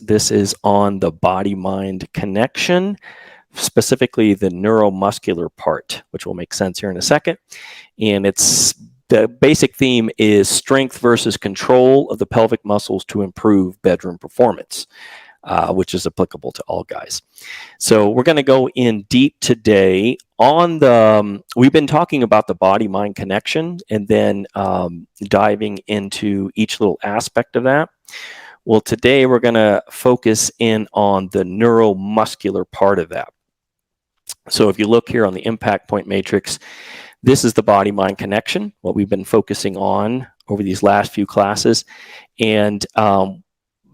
This is on the body-mind connection, specifically the neuromuscular part, which will make sense here in a second. And the basic theme is strength versus control of the pelvic muscles to improve bedroom performance, which is applicable to all guys. So we're going to go in deep today on we've been talking about the body-mind connection and then diving into each little aspect of that. Well, today we're going to focus in on the neuromuscular part of that. So if you look here on the impact point matrix, this is the body-mind connection, what we've been focusing on over these last few classes. And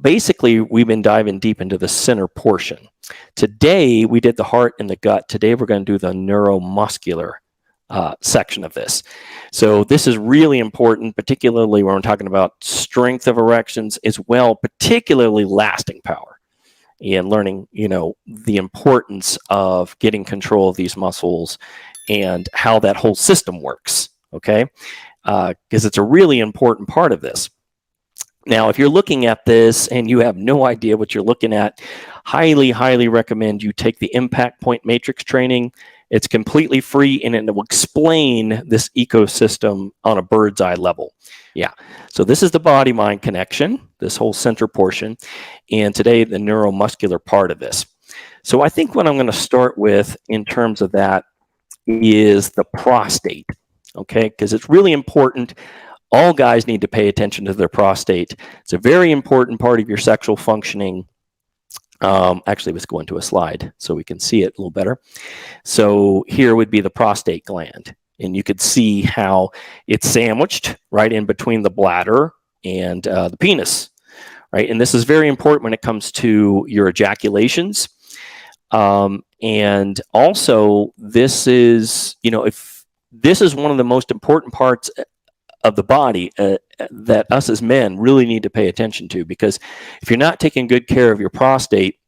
basically, we've been diving deep into the center portion. Today, we did the heart and the gut. Today, we're going to do the neuromuscular section of this. So this is really important, particularly when we're talking about strength of erections as well, particularly lasting power. And learning, the importance of getting control of these muscles and how that whole system works, okay? Because it's a really important part of this. Now, if you're looking at this and you have no idea what you're looking at, highly, highly recommend you take the impact point matrix training. It's completely free and it will explain this ecosystem on a bird's eye level. Yeah, so this is the body-mind connection, this whole center portion, and today the neuromuscular part of this. So I think what I'm going to start with in terms of that is the prostate, okay? Because it's really important. All guys need to pay attention to their prostate. It's a very important part of your sexual functioning. Actually, let's go into a slide so we can see it a little better. So here would be the prostate gland. And you could see how it's sandwiched right in between the bladder and the penis, right? And this is very important when it comes to your ejaculations. And also, this is, if this is one of the most important parts of the body that us as men really need to pay attention to, because if you're not taking good care of your prostate,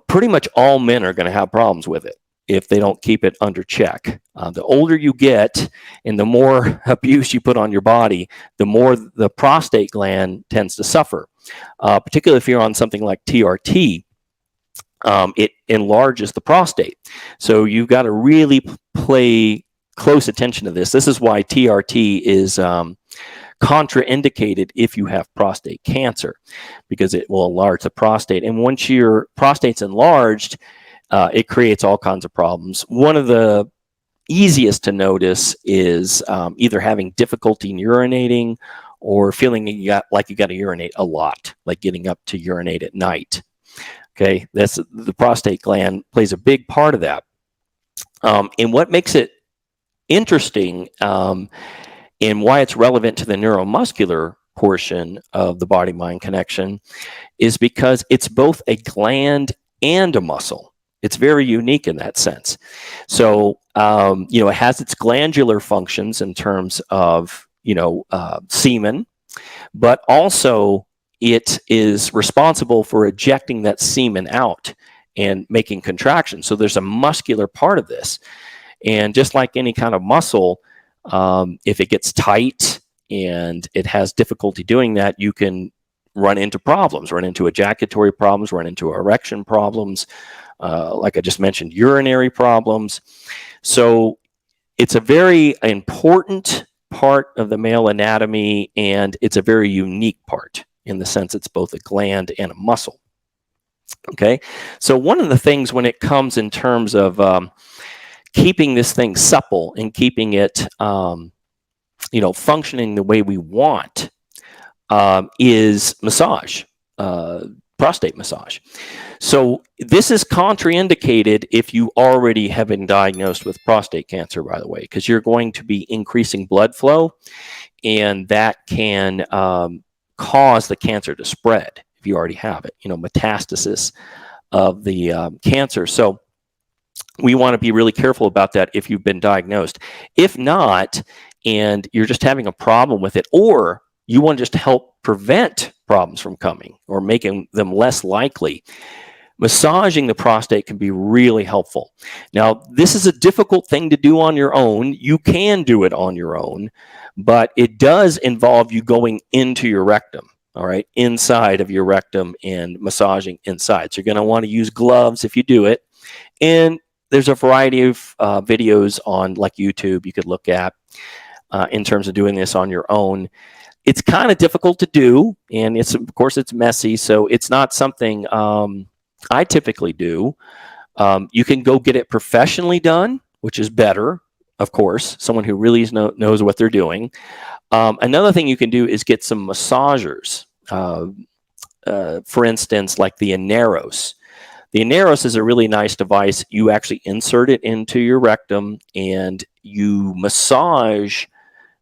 pretty much all men are going to have problems with it if they don't keep it under check. The older you get and the more abuse you put on your body, the more the prostate gland tends to suffer, particularly if you're on something like TRT. It enlarges the prostate. So you've got to really pay close attention to this. This is why TRT is contraindicated if you have prostate cancer, because it will enlarge the prostate. And once your prostate's enlarged, it creates all kinds of problems. One of the easiest to notice is either having difficulty in urinating or feeling like you got to urinate a lot, like getting up to urinate at night. Okay, the prostate gland plays a big part of that. And what makes it interesting and why it's relevant to the neuromuscular portion of the body-mind connection is because it's both a gland and a muscle. It's very unique in that sense. So, it has its glandular functions in terms of, semen, but also it is responsible for ejecting that semen out and making contractions. So there's a muscular part of this. And just like any kind of muscle, if it gets tight and it has difficulty doing that, you can run into problems, run into ejaculatory problems, run into erection problems, like I just mentioned, urinary problems. So it's a very important part of the male anatomy, and it's a very unique part in the sense it's both a gland and a muscle. Okay, so one of the things when it comes in terms of keeping this thing supple and keeping it, functioning the way we want, is massage, prostate massage. So this is contraindicated if you already have been diagnosed with prostate cancer, by the way, because you're going to be increasing blood flow, and that can cause the cancer to spread if you already have it, metastasis of the cancer. So we want to be really careful about that if you've been diagnosed. If not, and you're just having a problem with it, or you want to just help prevent problems from coming or making them less likely, massaging the prostate can be really helpful. Now, this is a difficult thing to do on your own. You can do it on your own, but it does involve you going into your rectum. all right, inside of your rectum and massaging inside. So you're going to want to use gloves if you do it. And there's a variety of videos on like YouTube you could look at in terms of doing this on your own. It's kind of difficult to do, and it's, of course, it's messy, so it's not something I typically do. You can go get it professionally done, which is better, of course, someone who really knows what they're doing. Another thing you can do is get some massagers. For instance, like the Aneros. The Aneros is a really nice device. You actually insert it into your rectum and you massage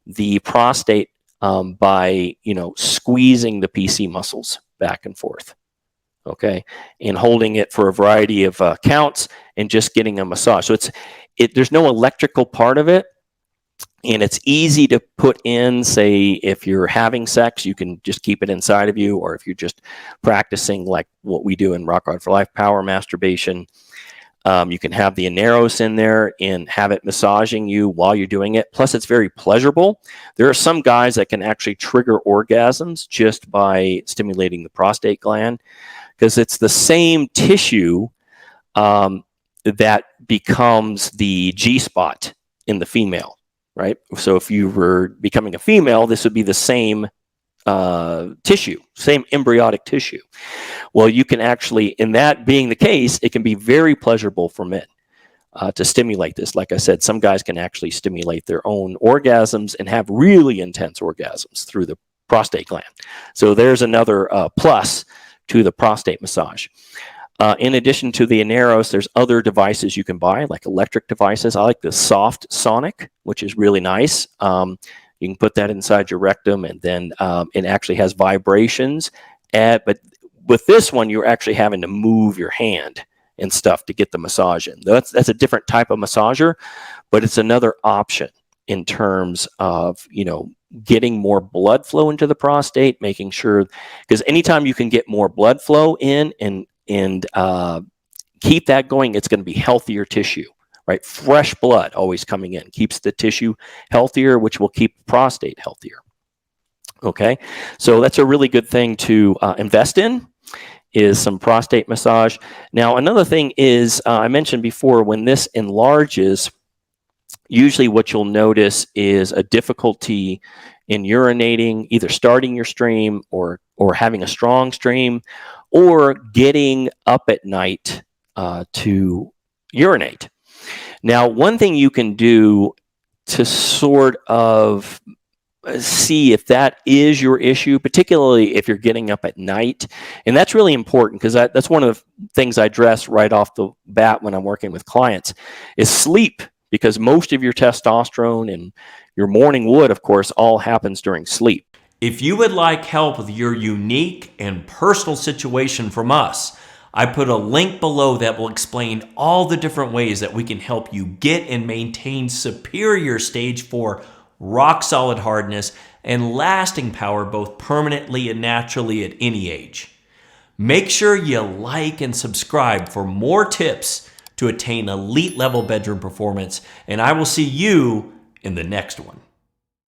the prostate by, squeezing the PC muscles back and forth. Okay, and holding it for a variety of counts and just getting a massage. So there's no electrical part of it, and it's easy to put in. Say if you're having sex, you can just keep it inside of you, or if you're just practicing like what we do in Rock Hard for Life, power masturbation, you can have the Aneros in there and have it massaging you while you're doing it. Plus, it's very pleasurable. There are some guys that can actually trigger orgasms just by stimulating the prostate gland, because it's the same tissue that becomes the G-spot in the female, right? So if you were becoming a female, this would be the same tissue, same embryonic tissue. Well, you can actually, in that being the case, it can be very pleasurable for men to stimulate this. Like I said, some guys can actually stimulate their own orgasms and have really intense orgasms through the prostate gland. So there's another plus to the prostate massage. In addition to the Aneros, there's other devices you can buy, like electric devices. I like the Soft Sonic, which is really nice. You can put that inside your rectum, and then it actually has vibrations. But with this one, you're actually having to move your hand and stuff to get the massage in. That's a different type of massager, but it's another option in terms of, getting more blood flow into the prostate, making sure, because anytime you can get more blood flow in and keep that going, it's going to be healthier tissue, right? Fresh blood always coming in keeps the tissue healthier, which will keep the prostate healthier. Okay, so that's a really good thing to invest in, is some prostate massage. Now, another thing is, I mentioned before, when this enlarges, usually what you'll notice is a difficulty in urinating, either starting your stream or having a strong stream, or getting up at night to urinate. Now, one thing you can do to sort of see if that is your issue, particularly if you're getting up at night, and that's really important, because that's one of the things I address right off the bat when I'm working with clients, is sleep, because most of your testosterone and your morning wood, of course, all happens during sleep. If you would like help with your unique and personal situation from us, I put a link below that will explain all the different ways that we can help you get and maintain superior stage 4 rock solid hardness and lasting power, both permanently and naturally at any age. Make sure you like and subscribe for more tips to attain elite level bedroom performance, and I will see you in the next one.